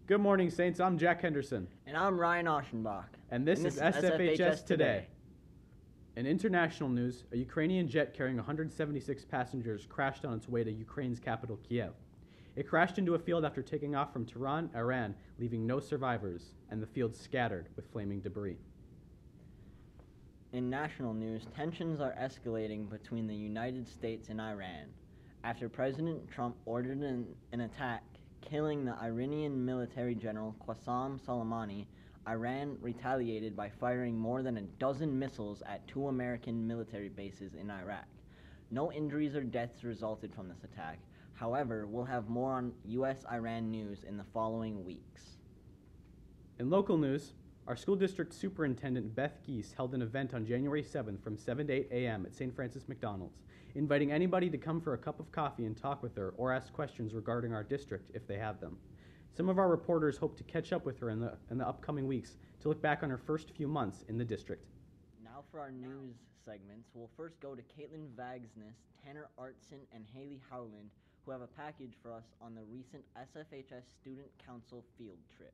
Good morning, Saints. I'm Jack Henderson. And I'm Ryan Oschenbach. And this is SFHS Today. In international news, a Ukrainian jet carrying 176 passengers crashed on its way to Ukraine's capital, Kiev. It crashed into a field after taking off from Tehran, Iran, leaving no survivors, and the field scattered with flaming debris. In national news, tensions are escalating between the United States and Iran after President Trump ordered an attack, killing the Iranian military general Qasem Soleimani. Iran retaliated by firing more than a dozen missiles at 2 American military bases in Iraq. No injuries or deaths resulted from this attack. However, we'll have more on U.S.-Iran news in the following weeks. In local news, our school district superintendent Beth Geese held an event on January 7th from 7 to 8 a.m. at St. Francis McDonald's, inviting anybody to come for a cup of coffee and talk with her or ask questions regarding our district if they have them. Some of our reporters hope to catch up with her in the upcoming weeks to look back on her first few months in the district. Now for our news segments, we'll first go to Caitlin Vagsness, Tanner Artson, and Haley Howland, who have a package for us on the recent SFHS Student Council field trip.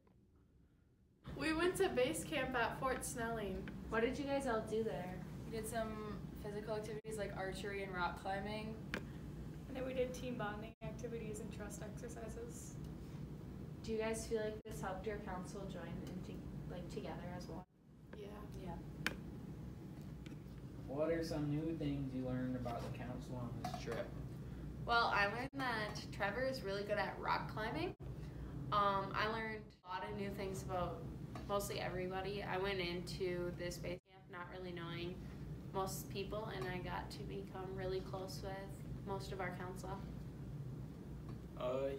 We went to base camp at Fort Snelling. What did you guys all do there? We did some physical activities like archery and rock climbing. And then we did team bonding activities and trust exercises. Do you guys feel like this helped your council join together as one? Yeah. What are some new things you learned about the council on this trip? Well, I learned that Trevor is really good at rock climbing. I learned a lot of new things about mostly everybody. I went into this base camp not really knowing most people, and I got to become really close with most of our council.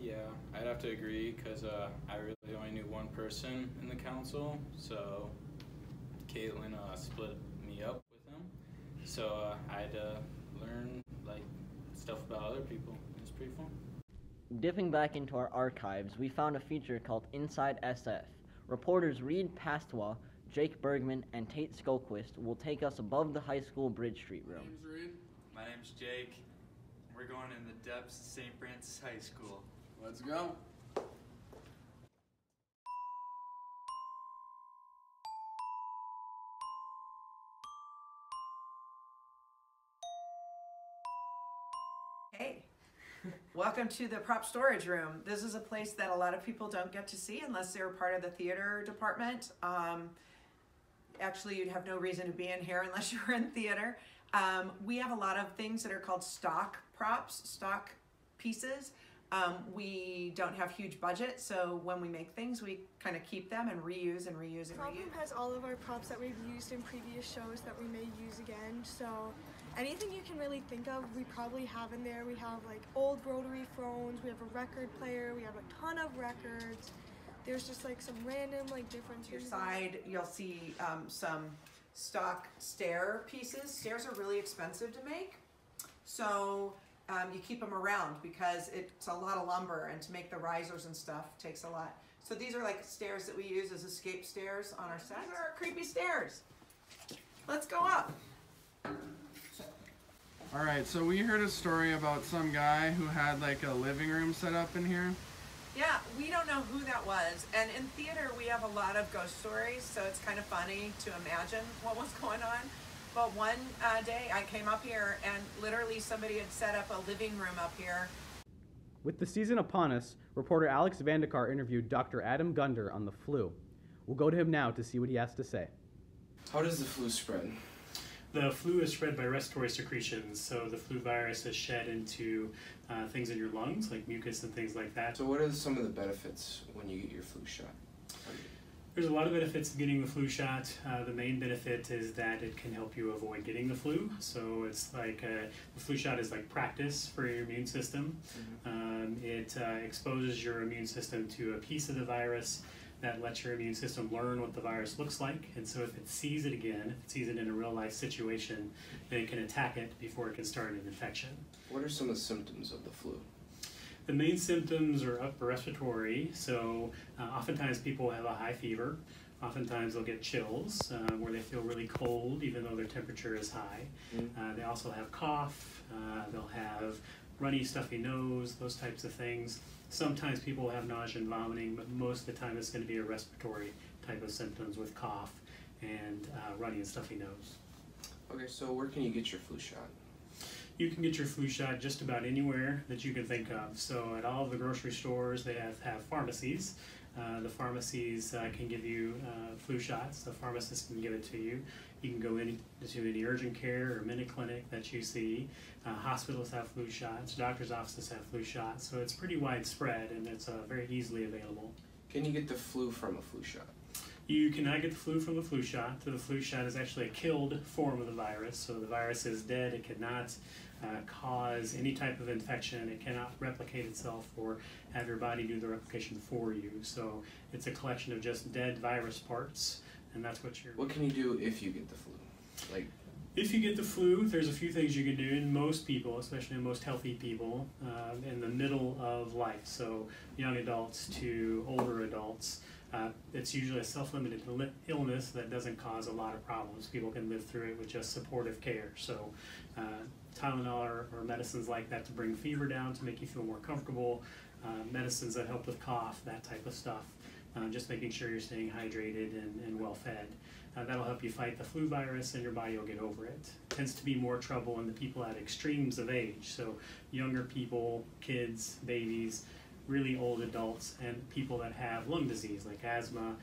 Yeah, I'd have to agree because I really only knew one person in the council, so Caitlin split me up with him. So I had to learn stuff about other people. It was pretty fun. Dipping back into our archives, we found a feature called Inside SF. Reporters Reed Pastwa, Jake Bergman, and Tate Skolquist will take us above the high school Bridge Street room. My name's Reed. My name's Jake. We're going in the depths of St. Francis High School. Let's go. Hey, welcome to the prop storage room. This is a place that a lot of people don't get to see unless they're part of the theater department. Actually, you'd have no reason to be in here unless you were in theater. We have a lot of things that are called stock props, stock pieces. We don't have huge budget, so when we make things, we kind of keep them and reuse and reuse and reuse. The room has all of our props that we've used in previous shows that we may use again, so anything you can really think of, we probably have in there. We have like old rotary phones, we have a record player, we have a ton of records. There's just like some random different To your side, you'll see some stock stair pieces. Stairs are really expensive to make, so you keep them around because it's a lot of lumber, and to make the risers and stuff takes a lot. So these are like stairs that we use as escape stairs on our sets. These are our creepy stairs. Let's go up. Alright, so we heard a story about some guy who had a living room set up in here. Yeah, we don't know who that was. And in theater, we have a lot of ghost stories, so it's kind of funny to imagine what was going on. But one day I came up here and literally somebody had set up a living room up here. With the season upon us, reporter Alex Vandekar interviewed Dr. Adam Gunder on the flu. We'll go to him now to see what he has to say. How does the flu spread? The flu is spread by respiratory secretions, so the flu virus is shed into things in your lungs, like mucus and things like that. So what are some of the benefits when you get your flu shot? There's a lot of benefits of getting the flu shot. The main benefit is that it can help you avoid getting the flu. So it's like the flu shot is like practice for your immune system. It exposes your immune system to a piece of the virus that lets your immune system learn what the virus looks like, and so if it sees it again, if it sees it in a real life situation, then it can attack it before it can start an infection. What are some of the symptoms of the flu? The main symptoms are upper respiratory, so oftentimes people have a high fever. Oftentimes they'll get chills where they feel really cold even though their temperature is high. They also have cough, they'll have runny, stuffy nose, those types of things. Sometimes people have nausea and vomiting, but most of the time it's going to be a respiratory type of symptoms with cough and runny and stuffy nose. Okay, so where can you get your flu shot? You can get your flu shot just about anywhere that you can think of. So at all of the grocery stores, they have pharmacies. The pharmacies can give you flu shots. The pharmacist can give it to you. You can go into any urgent care or mini clinic that you see. Hospitals have flu shots. Doctors' offices have flu shots. So it's pretty widespread, and it's very easily available. Can you get the flu from a flu shot? You cannot get the flu from the flu shot. The flu shot is actually a killed form of the virus. So the virus is dead. It cannot cause any type of infection. It cannot replicate itself or have your body do the replication for you. So it's a collection of just dead virus parts, and that's what you're... What can you do if you get the flu? Like, if you get the flu, there's a few things you can do. In most people, especially in most healthy people, in the middle of life, so young adults to older adults, it's usually a self-limited illness that doesn't cause a lot of problems. People can live through it with just supportive care. So Tylenol or medicines like that to bring fever down, to make you feel more comfortable, medicines that help with cough, that type of stuff. Just making sure you're staying hydrated and well fed. That'll help you fight the flu virus, and your body will get over it. Tends to be more trouble in the people at extremes of age. So younger people, kids, babies, really old adults, and people that have lung disease like asthma,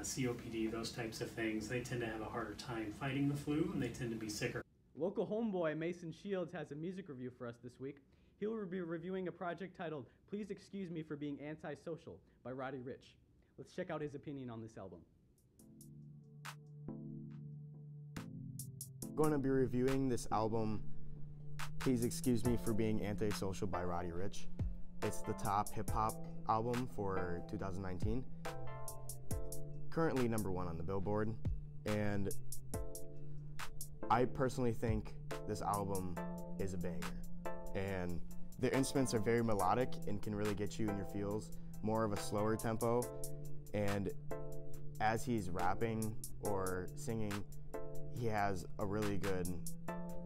COPD, those types of things. They tend to have a harder time fighting the flu, and they tend to be sicker. Local homeboy Mason Shields has a music review for us this week. He'll be reviewing a project titled Please Excuse Me for Being Antisocial by Roddy Ricch. Let's check out his opinion on this album. I'm going to be reviewing this album, Please Excuse Me for Being Antisocial by Roddy Ricch. It's the top hip-hop album for 2019. Currently #1 on the Billboard, and I personally think this album is a banger. And the instruments are very melodic and can really get you in your feels, more of a slower tempo. And as he's rapping or singing, he has a really good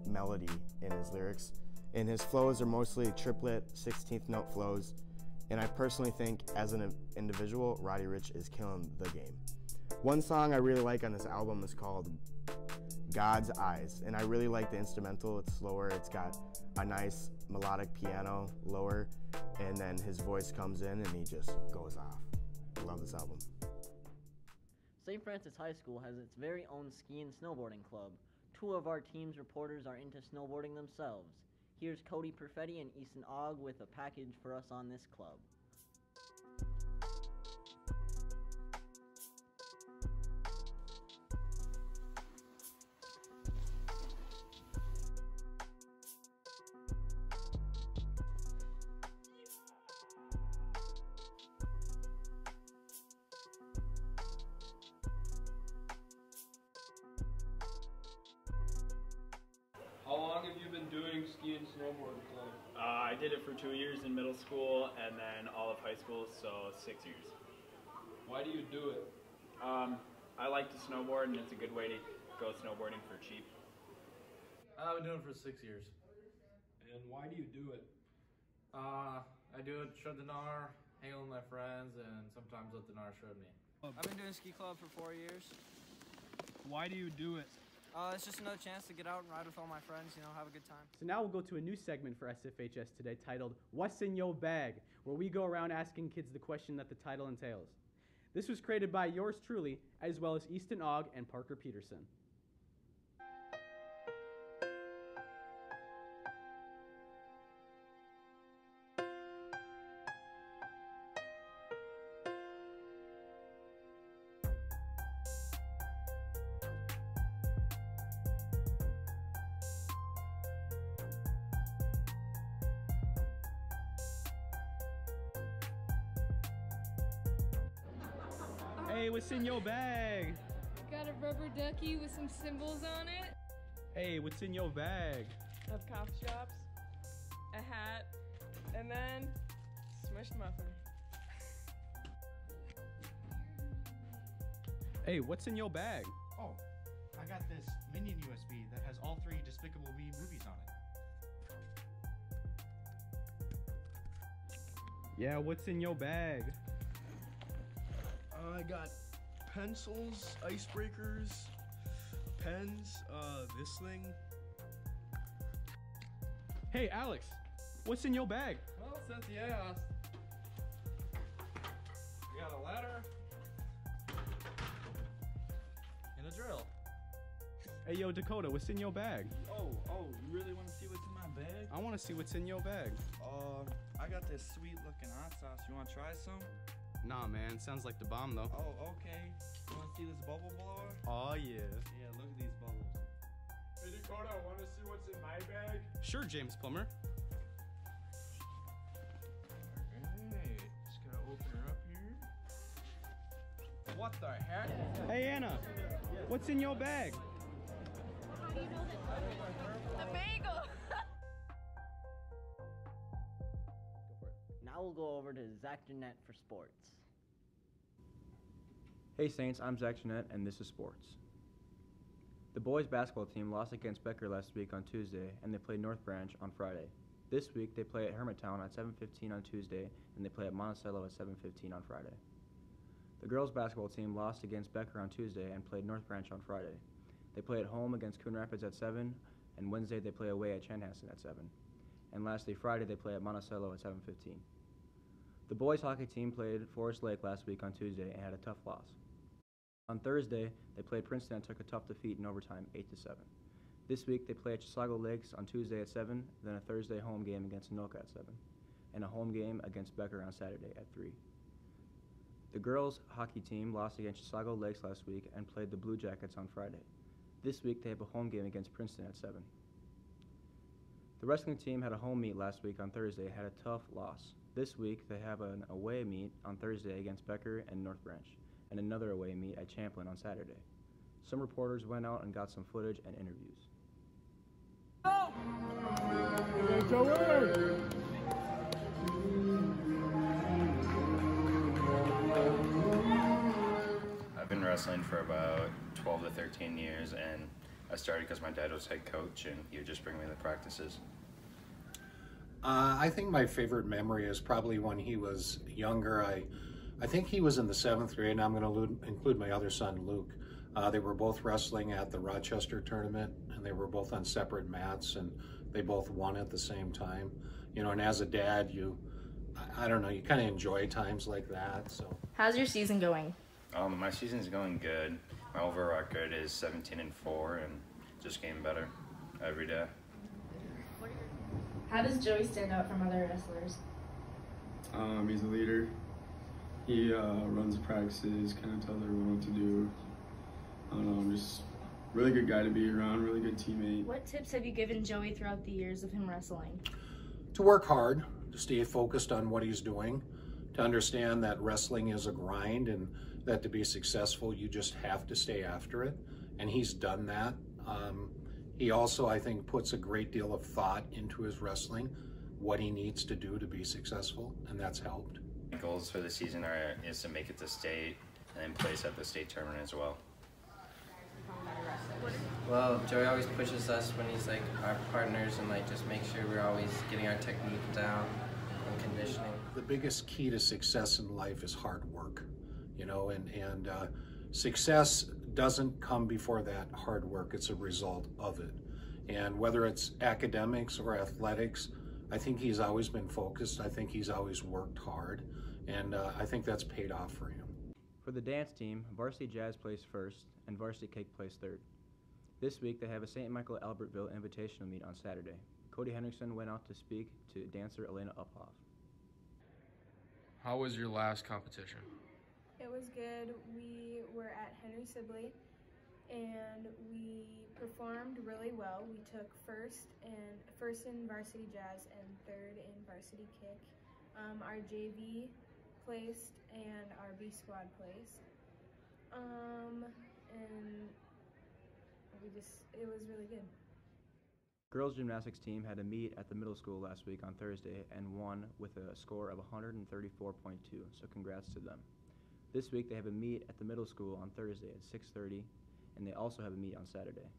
melody in his lyrics. And his flows are mostly triplet, 16th note flows. And I personally think, as an individual, Roddy Ricch is killing the game. One song I really like on this album is called God's Eyes. And I really like the instrumental. It's slower. It's got a nice melodic piano, lower. And then his voice comes in and he just goes off. I love this album. St. Francis High School has its very own ski and snowboarding club. 2 of our team's reporters are into snowboarding themselves. Here's Cody Perfetti and Easton Ogg with a package for us on this club. How long have you been doing ski and snowboard club? I did it for 2 years in middle school and then all of high school, so 6 years. Why do you do it? I like to snowboard, and it's a good way to go snowboarding for cheap. I've been doing it for 6 years. And why do you do it? I do it, shred the gnar, hang out with my friends, and sometimes let the gnar shred me. I've been doing ski club for 4 years. Why do you do it? It's just another chance to get out and ride with all my friends, you know, have a good time. So now we'll go to a new segment for SFHS today titled What's in Yo Bag, where we go around asking kids the question that the title entails. This was created by yours truly, as well as Easton Ogg and Parker Peterson. Hey, what's in your bag? Got a rubber ducky with some symbols on it. Hey, what's in your bag? Of cough drops, a hat, and then smushed muffin. Hey, what's in your bag? Oh, I got this Minion USB that has all 3 Despicable Me movies on it. Yeah, what's in your bag? I got pencils, icebreakers, pens, this thing. Hey, Alex, what's in your bag? Well, since you asked, we got a ladder and a drill. Hey, yo, Dakota, what's in your bag? Oh, you really want to see what's in my bag? I want to see what's in your bag. I got this sweet looking hot sauce. You want to try some? Nah, man, sounds like the bomb, though. Oh, okay. You want to see this bubble blower? Oh, yeah. Yeah, look at these bubbles. Hey Dakota, want to see what's in my bag? Sure, James Plummer. Alright, just gotta open her up here. What the heck? Hey, Anna, what's in your bag? How do you know that? The bagel! Now we'll go over to Extranet for sports. Hey Saints, I'm Extranet and this is sports. The boys basketball team lost against Becker last week on Tuesday and they played North Branch on Friday. This week they play at Hermittown at 7:15 on Tuesday and they play at Monticello at 7:15 on Friday. The girls basketball team lost against Becker on Tuesday and played North Branch on Friday. They play at home against Coon Rapids at 7 and Wednesday they play away at Chanhassen at 7. And lastly Friday they play at Monticello at 7:15. The boys hockey team played Forest Lake last week on Tuesday and had a tough loss. On Thursday, they played Princeton and took a tough defeat in overtime, 8-7. This week, they play at Chisago Lakes on Tuesday at 7, then a Thursday home game against Anoka at 7, and a home game against Becker on Saturday at 3. The girls' hockey team lost against Chisago Lakes last week and played the Blue Jackets on Friday. This week, they have a home game against Princeton at 7. The wrestling team had a home meet last week on Thursday and had a tough loss. This week, they have an away meet on Thursday against Becker and North Branch, and another away meet at Champlin on Saturday. Some reporters went out and got some footage and interviews. I've been wrestling for about 12 to 13 years, and I started because my dad was head coach and he would just bring me to practices. I think my favorite memory is probably when he was younger. I think he was in the 7th grade, and I'm going to include my other son, Luke. They were both wrestling at the Rochester tournament, and they were both on separate mats, and they both won at the same time. You know, and as a dad, I don't know, you kind of enjoy times like that. So, how's your season going? My season's going good. My overall record is 17-4, and just getting better every day. How does Joey stand out from other wrestlers? He's a leader. He runs practices, kind of tells everyone what to do. I don't know, I'm just a really good guy to be around, really good teammate. What tips have you given Joey throughout the years of him wrestling? to work hard, to stay focused on what he's doing, to understand that wrestling is a grind and that to be successful, you just have to stay after it. And he's done that. He also, I think, puts a great deal of thought into his wrestling, what he needs to do to be successful, and that's helped. My goals for the season is to make it to state and then place at the state tournament as well. Well, Joey always pushes us when he's like our partners and like just make sure we're always getting our technique down and conditioning. The biggest key to success in life is hard work, you know, and success doesn't come before that hard work. It's a result of it. And whether it's academics or athletics, I think he's always been focused. I think he's always worked hard, and I think that's paid off for him. For the dance team, Varsity Jazz placed first and Varsity Cake placed third. This week they have a St. Michael Albertville invitational meet on Saturday. Cody Henriksen went out to speak to dancer Elena Uphoff. How was your last competition? It was good. We were at Henry Sibley and we performed really well. We took first in Varsity Jazz and third in Varsity Kick. Our JV placed and our B squad placed. And it was really good. Girls gymnastics team had a meet at the middle school last week on Thursday and won with a score of 134.2, so congrats to them. This week they have a meet at the middle school on Thursday at 6:30, and they also have a meet on Saturday.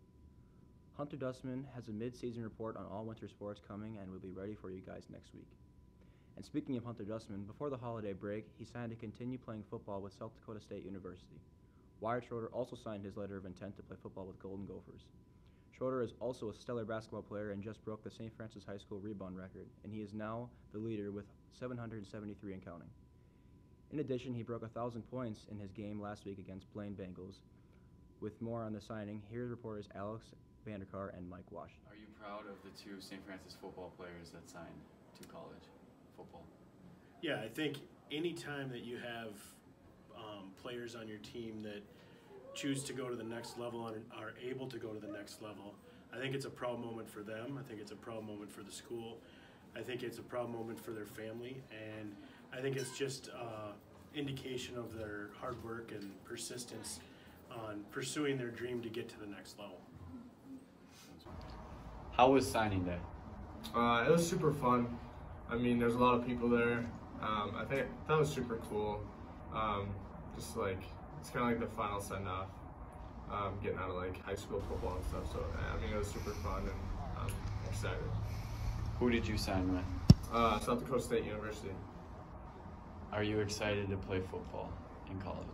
Hunter Dustman has a mid-season report on all winter sports coming and will be ready for you guys next week. And speaking of Hunter Dustman, before the holiday break, he signed to continue playing football with South Dakota State University. Wyatt Schroeder also signed his letter of intent to play football with Golden Gophers. Schroeder is also a stellar basketball player and just broke the St. Francis High School rebound record, and he is now the leader with 773 and counting. In addition, he broke 1,000 points in his game last week against Blaine Bengals. With more on the signing, here's reporters Alex Vanderkar and Mike Washington. Are you proud of the two St. Francis football players that signed to college football? Yeah, I think any time that you have players on your team that choose to go to the next level and are able to go to the next level, I think it's a proud moment for them. I think it's a proud moment for the school. I think it's a proud moment for their family, and I think it's just indication of their hard work and persistence on pursuing their dream to get to the next level. How was signing day? It was super fun. I mean, there's a lot of people there. I think that was super cool. Just like, it's kind of like the final send-off, getting out of like high school football and stuff. So I mean, it was super fun, and I'm excited. Who did you sign with? South Dakota State University. Are you excited to play football in college?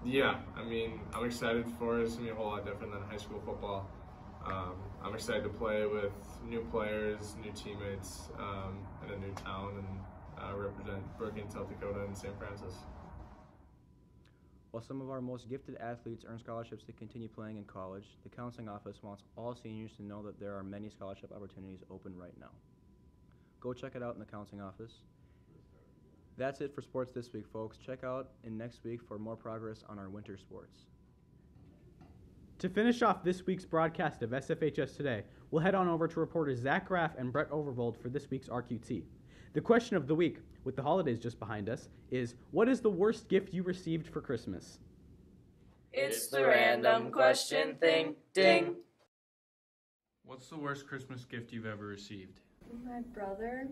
Yeah, I mean, I'm excited for it. It's gonna be a whole lot different than high school football. I'm excited to play with new players, new teammates, in a new town, and represent Brookings, South Dakota, and St. Francis. While some of our most gifted athletes earn scholarships to continue playing in college, the counseling office wants all seniors to know that there are many scholarship opportunities open right now. Go check it out in the counseling office. That's it for sports this week, folks. Check out in next week for more progress on our winter sports. To finish off this week's broadcast of SFHS Today, we'll head on over to reporters Zach Graff and Brett Overvold for this week's RQT. The question of the week, with the holidays just behind us, is what is the worst gift you received for Christmas? It's the random question thing. Ding. What's the worst Christmas gift you've ever received? My brother.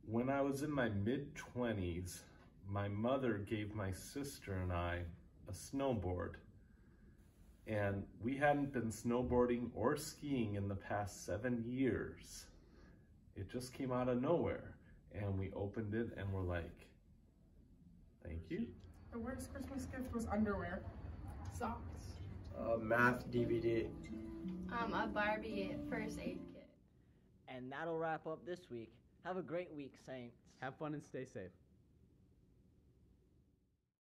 When I was in my mid-20s, my mother gave my sister and I a snowboard. And we hadn't been snowboarding or skiing in the past 7 years. It just came out of nowhere. And we opened it and we're like, thank you. The worst Christmas gift was underwear. Socks. Math DVD. A Barbie first aid kit. And that'll wrap up this week. Have a great week, Saints. Have fun and stay safe.